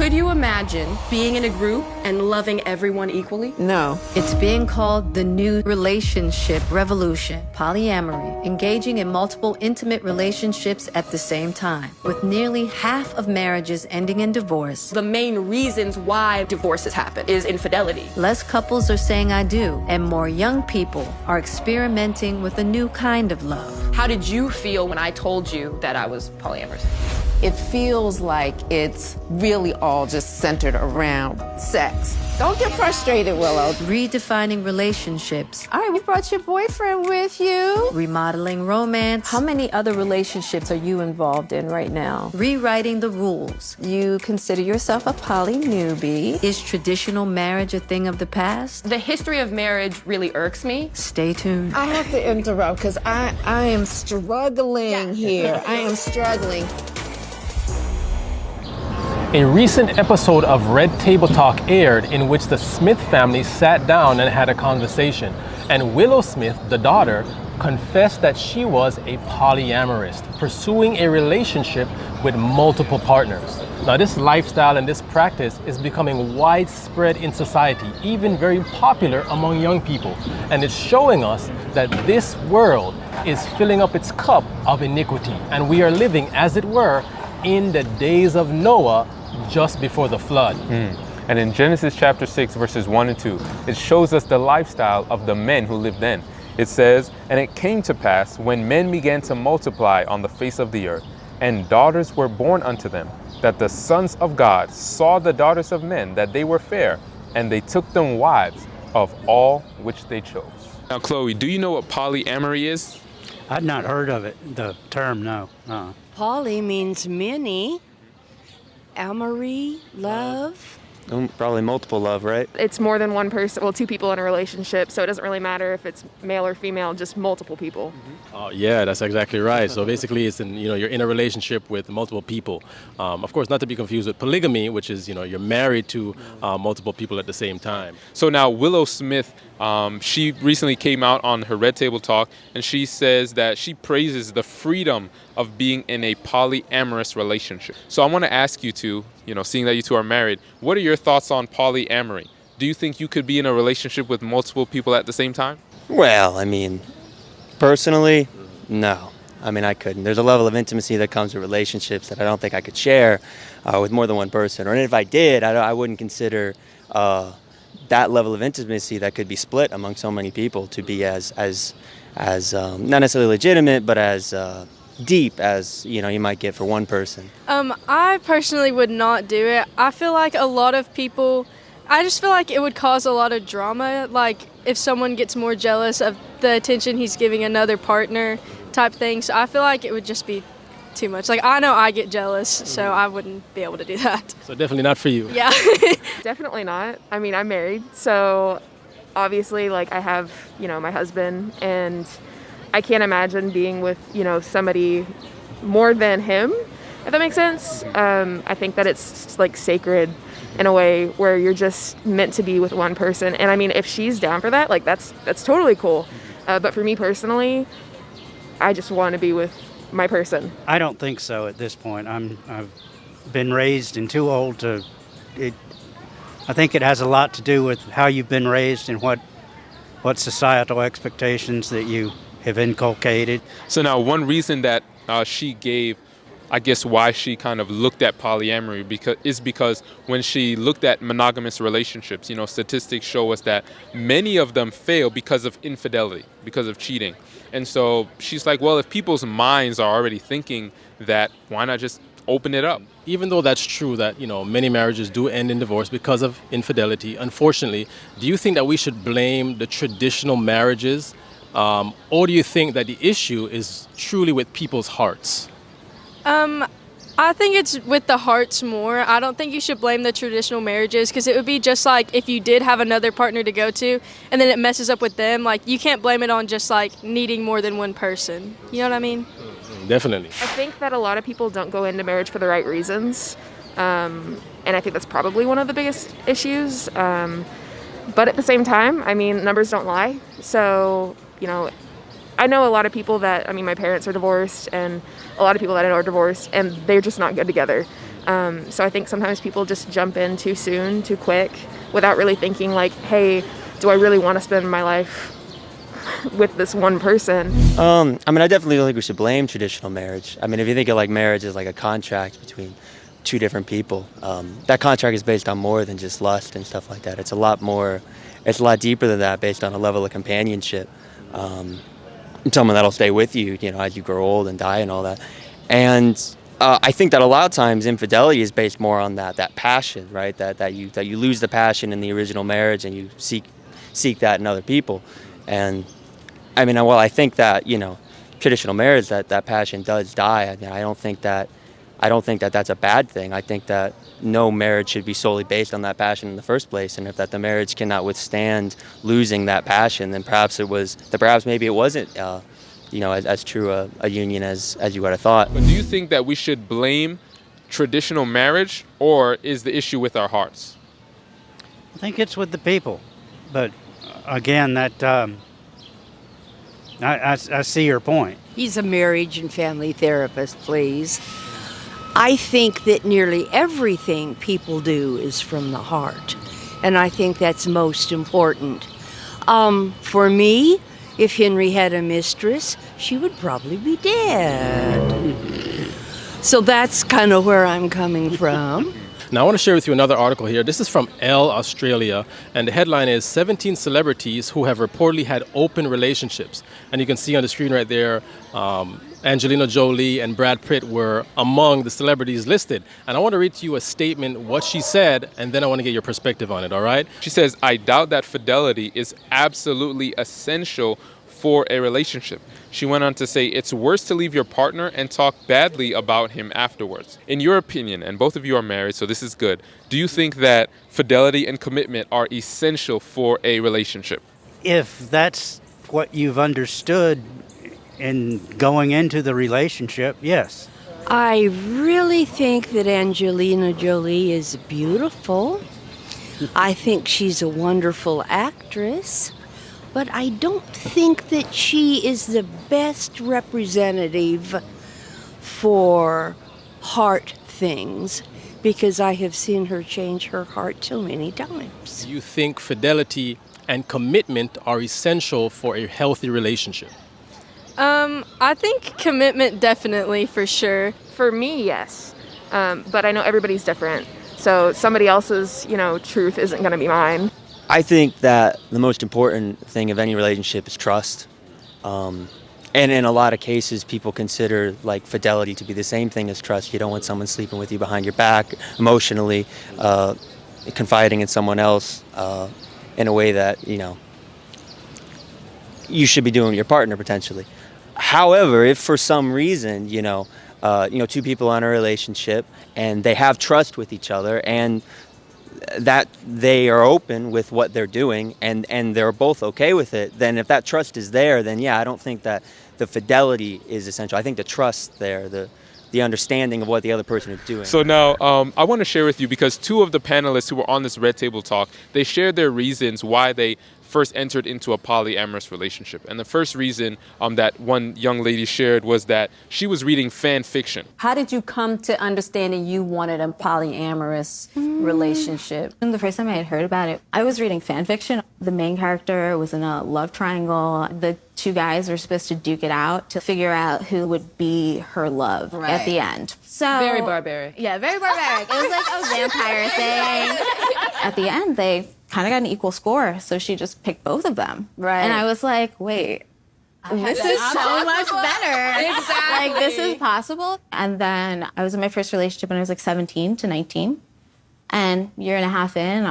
Could you imagine being in a group and loving everyone equally? No. It's being called the new relationship revolution, polyamory, engaging in multiple intimate relationships at the same time, with nearly half of marriages ending in divorce. The main reasons why divorces happen is infidelity. Less couples are saying I do, and more young people are experimenting with a new kind of love. How did you feel when I told you that I was polyamorous? It feels like it's really all just centered around sex. Don't get frustrated, Willow. Redefining relationships, All right, we brought your boyfriend with you. remodeling romance, How many other relationships are you involved in right now? rewriting the rules. You consider yourself a poly newbie. Is traditional marriage a thing of the past? The history of marriage really irks me. Stay tuned. I have to interrupt because I am struggling here. I am struggling. A recent episode of Red Table Talk aired in which the Smith family sat down and had a conversation. And Willow Smith, the daughter, confessed that she was a polyamorous, pursuing a relationship with multiple partners. Now, this lifestyle and this practice is becoming widespread in society, even very popular among young people. And it's showing us that this world is filling up its cup of iniquity. And we are living, as it were, in the days of Noah, just before the flood. And in Genesis chapter 6, verses 1 and 2, it shows us the lifestyle of the men who lived then. It says, "And it came to pass, when men began to multiply on the face of the earth, and daughters were born unto them, that the sons of God saw the daughters of men, that they were fair, and they took them wives of all which they chose." Now, Chloe, do you know what polyamory is? I'd not heard of it, the term, no. Poly means many. Amory, love. Probably multiple love, right? It's more than one person, well, two people in a relationship, so it doesn't really matter if it's male or female, just multiple people. Yeah, that's exactly right. So basically, it's you're in a relationship with multiple people. Of course, not to be confused with polygamy, which is you're married to multiple people at the same time. So now Willow Smith, she recently came out on her Red Table Talk, and she says that she praises the freedom of being in a polyamorous relationship. So I want to ask you two, seeing that you two are married, what are your thoughts on polyamory? Do you think you could be in a relationship with multiple people at the same time? Well, personally, no. I couldn't. There's a level of intimacy that comes with relationships that I don't think I could share with more than one person. Or if I did, I wouldn't consider that level of intimacy that could be split among so many people to be as not necessarily legitimate, but as deep as you might get for one person. I personally would not do it. I feel like a lot of people, I just feel like it would cause a lot of drama, like if someone gets more jealous of the attention he's giving another partner type thing. So I feel like it would just be too much. Like, I know I get jealous, so I wouldn't be able to do that. So definitely not for you. Yeah. Definitely not. I'm married, so obviously, I have, my husband, and I can't imagine being with, somebody more than him, if that makes sense. I think that it's sacred in a way where you're just meant to be with one person. And if she's down for that, that's totally cool. But for me personally, I just want to be with my person. I don't think so at this point. I've been raised and too old to. I think it has a lot to do with how you've been raised and what societal expectations that you have inculcated. So now one reason that she gave, I guess, why she kind of looked at polyamory because when she looked at monogamous relationships, statistics show us that many of them fail because of infidelity, because of cheating. And so she's like, well, if people's minds are already thinking that, why not just open it up? Even though that's true that, many marriages do end in divorce because of infidelity, unfortunately, do you think that we should blame the traditional marriages? Or do you think that the issue is truly with people's hearts? I think it's with the hearts more. I don't think you should blame the traditional marriages, because it would be just like if you did have another partner to go to and then it messes up with them. You can't blame it on just needing more than one person. You know what I mean? Definitely. I think that a lot of people don't go into marriage for the right reasons. And I think that's probably one of the biggest issues. But at the same time, numbers don't lie. So, I know a lot of people that, my parents are divorced, and a lot of people that I know are divorced, and they're just not good together. So I think sometimes people just jump in too soon, too quick, without really thinking like, hey, do I really want to spend my life with this one person? I mean, I definitely don't think we should blame traditional marriage. I mean, if you think of like marriage as like a contract between two different people, that contract is based on more than just lust and stuff like that. It's a lot more, it's a lot deeper than that, based on a level of companionship. Someone that'll stay with you, you know, as you grow old and die and all that. And I think that a lot of times infidelity is based more on that passion, right? That you lose the passion in the original marriage and you seek that in other people. And I mean, well, I think that, you know, traditional marriage, that passion does die. I mean, I don't think that that's a bad thing. I think that no marriage should be solely based on that passion in the first place. And if that the marriage cannot withstand losing that passion, then perhaps maybe it wasn't, you know, as true a union as you would have thought. But do you think that we should blame traditional marriage, or is the issue with our hearts? I think it's with the people. But again, that I see your point. He's a marriage and family therapist, please. I think that nearly everything people do is from the heart, and I think that's most important. For me, if Henry had a mistress, she would probably be dead. So that's kind of where I'm coming from. Now I want to share with you another article here. This is from Elle Australia, and the headline is 17 celebrities who have reportedly had open relationships. And you can see on the screen right there, Angelina Jolie and Brad Pitt were among the celebrities listed. And I want to read to you a statement, what she said, and then I want to get your perspective on it, all right? She says, I doubt that fidelity is absolutely essential for a relationship. She went on to say, it's worse to leave your partner and talk badly about him afterwards. In your opinion, and both of you are married, so this is good, do you think that fidelity and commitment are essential for a relationship? If that's what you've understood in going into the relationship, yes. I really think that Angelina Jolie is beautiful. I think she's a wonderful actress. But I don't think that she is the best representative for heart things, because I have seen her change her heart so many times. You think fidelity and commitment are essential for a healthy relationship? I think commitment definitely, for sure. For me, yes. But I know everybody's different. So somebody else's, you know, truth isn't going to be mine. I think that the most important thing of any relationship is trust. And in a lot of cases, people consider like fidelity to be the same thing as trust. You don't want someone sleeping with you behind your back, emotionally, confiding in someone else in a way that, you know, you should be doing with your partner potentially. However, if for some reason, two people are in a relationship and they have trust with each other and that they are open with what they're doing and they're both okay with it, then if that trust is there, then yeah, I don't think that the fidelity is essential. I think the trust there, the understanding of what the other person is doing. So now I want to share with you, because two of the panelists who were on this Red Table Talk, they shared their reasons why they first entered into a polyamorous relationship. And the first reason that one young lady shared was that she was reading fan fiction. How did you come to understanding you wanted a polyamorous relationship? The first time I had heard about it, I was reading fan fiction. The main character was in a love triangle. The two guys were supposed to duke it out to figure out who would be her love at the end. So very barbaric. Yeah, very barbaric. It was like a vampire thing. At the end, they kind of got an equal score, so she just picked both of them. Right. And I was like, wait, this is so much better. Exactly. Like, this is possible. And then I was in my first relationship when I was like 17 to 19. And a year and a half in,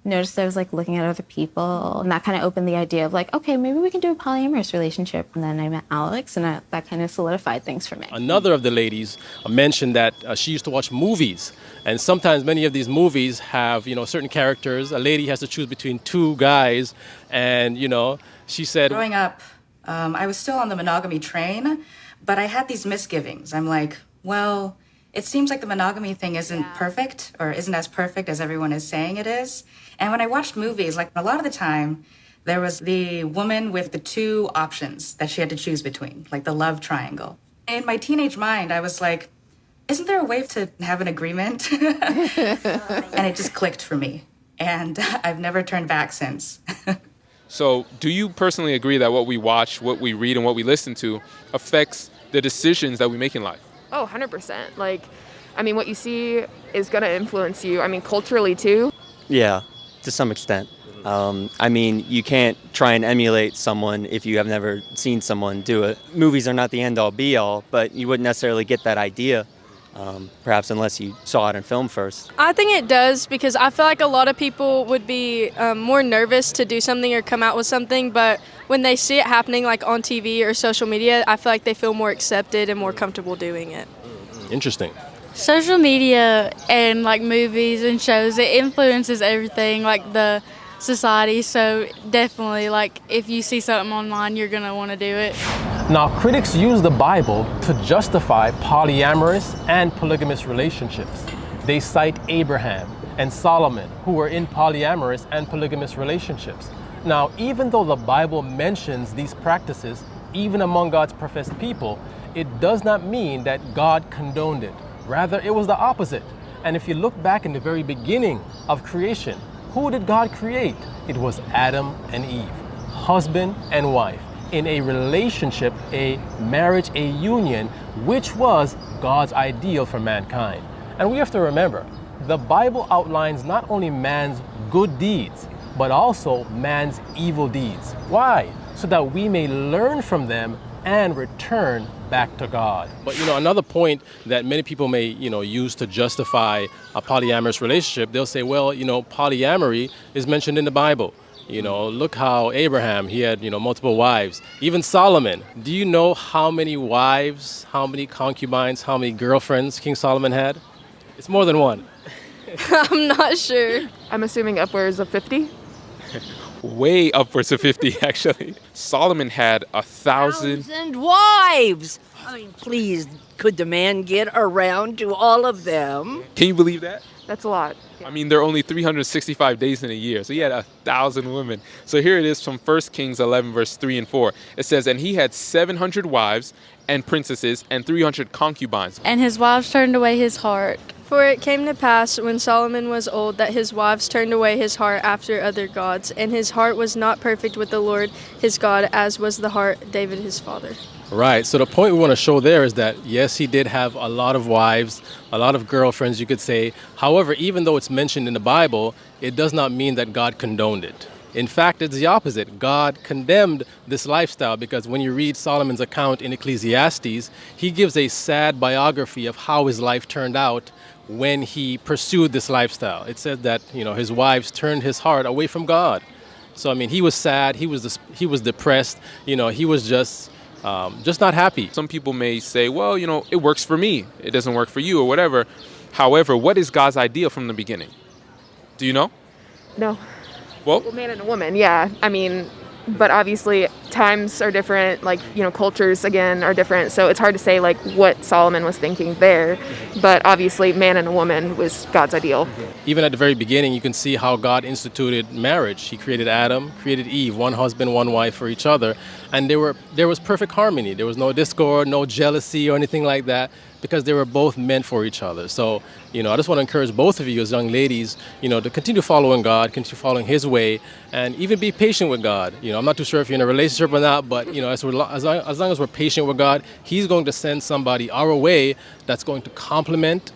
noticed I was like looking at other people, and that kind of opened the idea of like, okay, maybe we can do a polyamorous relationship. And then I met Alex, and that kind of solidified things for me. Another of the ladies mentioned that she used to watch movies, and sometimes many of these movies have, certain characters. A lady has to choose between two guys, and, she said... Growing up, I was still on the monogamy train, but I had these misgivings. I'm like, well, it seems like the monogamy thing isn't perfect, or isn't as perfect as everyone is saying it is. And when I watched movies, like a lot of the time, there was the woman with the two options that she had to choose between, like the love triangle. In my teenage mind, I was like, isn't there a way to have an agreement? And it just clicked for me. And I've never turned back since. So do you personally agree that what we watch, what we read, and what we listen to affects the decisions that we make in life? Oh, 100%. Like, I mean, what you see is going to influence you. I mean, culturally too. Yeah, to some extent. I mean, you can't try and emulate someone if you have never seen someone do it. Movies are not the end-all be-all, but you wouldn't necessarily get that idea, perhaps unless you saw it in film first. I think it does, because I feel like a lot of people would be more nervous to do something or come out with something, but when they see it happening like on TV or social media, I feel like they feel more accepted and more comfortable doing it. Interesting. Social media and like movies and shows, it influences everything, like the society. So definitely, like if you see something online, you're gonna want to do it. Now, critics use the Bible to justify polyamorous and polygamous relationships. They cite Abraham and Solomon, who were in polyamorous and polygamous relationships. Now, even though the Bible mentions these practices, even among God's professed people, it does not mean that God condoned it. Rather, it was the opposite. And if you look back in the very beginning of creation, who did God create? It was Adam and Eve, husband and wife, in a relationship, a marriage, a union, which was God's ideal for mankind. And we have to remember, the Bible outlines not only man's good deeds, but also man's evil deeds. Why? So that we may learn from them and return back to God. But another point that many people may use to justify a polyamorous relationship, they'll say, well, polyamory is mentioned in the Bible. Look how Abraham, he had multiple wives. Even Solomon, do you know how many wives, how many concubines, how many girlfriends King Solomon had? It's more than one. I'm not sure. I'm assuming upwards of 50. Way upwards of 50, actually. Solomon had 1,000 wives. I mean, please, could the man get around to all of them? Can you believe that? That's a lot. I mean, there are only 365 days in a year, so he had 1,000 women. So here it is from 1 Kings 11, verse 3 and 4. It says, and he had 700 wives and princesses and 300 concubines. And his wives turned away his heart. For it came to pass, when Solomon was old, that his wives turned away his heart after other gods, and his heart was not perfect with the Lord his God, as was the heart of David his father. Right. So the point we want to show there is that, yes, he did have a lot of wives, a lot of girlfriends, you could say. However, even though it's mentioned in the Bible, it does not mean that God condoned it. In fact, it's the opposite. God condemned this lifestyle, because when you read Solomon's account in Ecclesiastes, he gives a sad biography of how his life turned out when he pursued this lifestyle. It said that, his wives turned his heart away from God. So, I mean, he was sad, he was depressed, he was just not happy. Some people may say, well, it works for me. It doesn't work for you or whatever. However, what is God's ideal from the beginning? Do you know? No. Well, man and a woman, yeah. I mean, but obviously times are different, like, cultures, again, are different. So it's hard to say, like, what Solomon was thinking there. But obviously, man and a woman was God's ideal. Even at the very beginning, you can see how God instituted marriage. He created Adam, created Eve, one husband, one wife for each other. And there was perfect harmony. There was no discord, no jealousy or anything like that, because they were both meant for each other. So, I just want to encourage both of you as young ladies, to continue following God, continue following his way, and even be patient with God. I'm not too sure if you're in a relationship or not, but, as long as we're patient with God, he's going to send somebody our way that's going to complement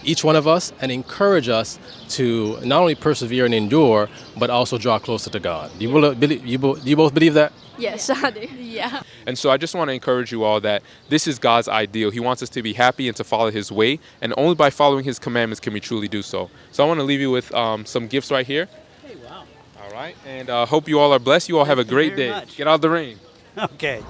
each one of us and encourage us to not only persevere and endure, but also draw closer to God. Do you both believe that? Yes, I do. Yeah. And so I just want to encourage you all that this is God's ideal. He wants us to be happy and to follow his way. And only by following his commandments can we truly do so. So I want to leave you with some gifts right here. Hey, wow. All right. And hope you all are blessed. You all have a great day. Get out of the rain. Okay.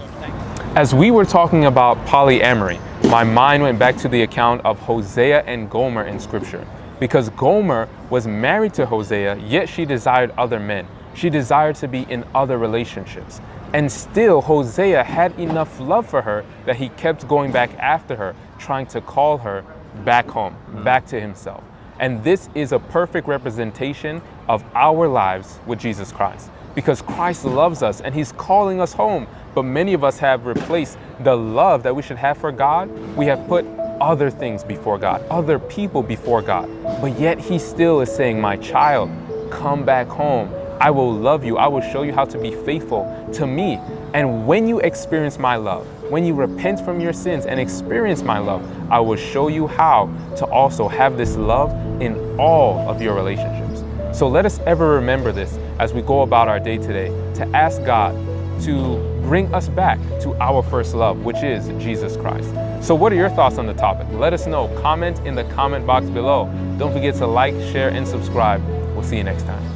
As we were talking about polyamory, my mind went back to the account of Hosea and Gomer in Scripture. Because Gomer was married to Hosea, yet she desired other men. She desired to be in other relationships. And still, Hosea had enough love for her that he kept going back after her, trying to call her back home, back to himself. And this is a perfect representation of our lives with Jesus Christ. Because Christ loves us and he's calling us home. But many of us have replaced the love that we should have for God. We have put other things before God, other people before God. But yet he still is saying, my child, come back home. I will love you. I will show you how to be faithful to me. And when you experience my love, when you repent from your sins and experience my love, I will show you how to also have this love in all of your relationships. So let us ever remember this as we go about our day today, to ask God to bring us back to our first love, which is Jesus Christ. So what are your thoughts on the topic? Let us know. Comment in the comment box below. Don't forget to like, share, and subscribe. We'll see you next time.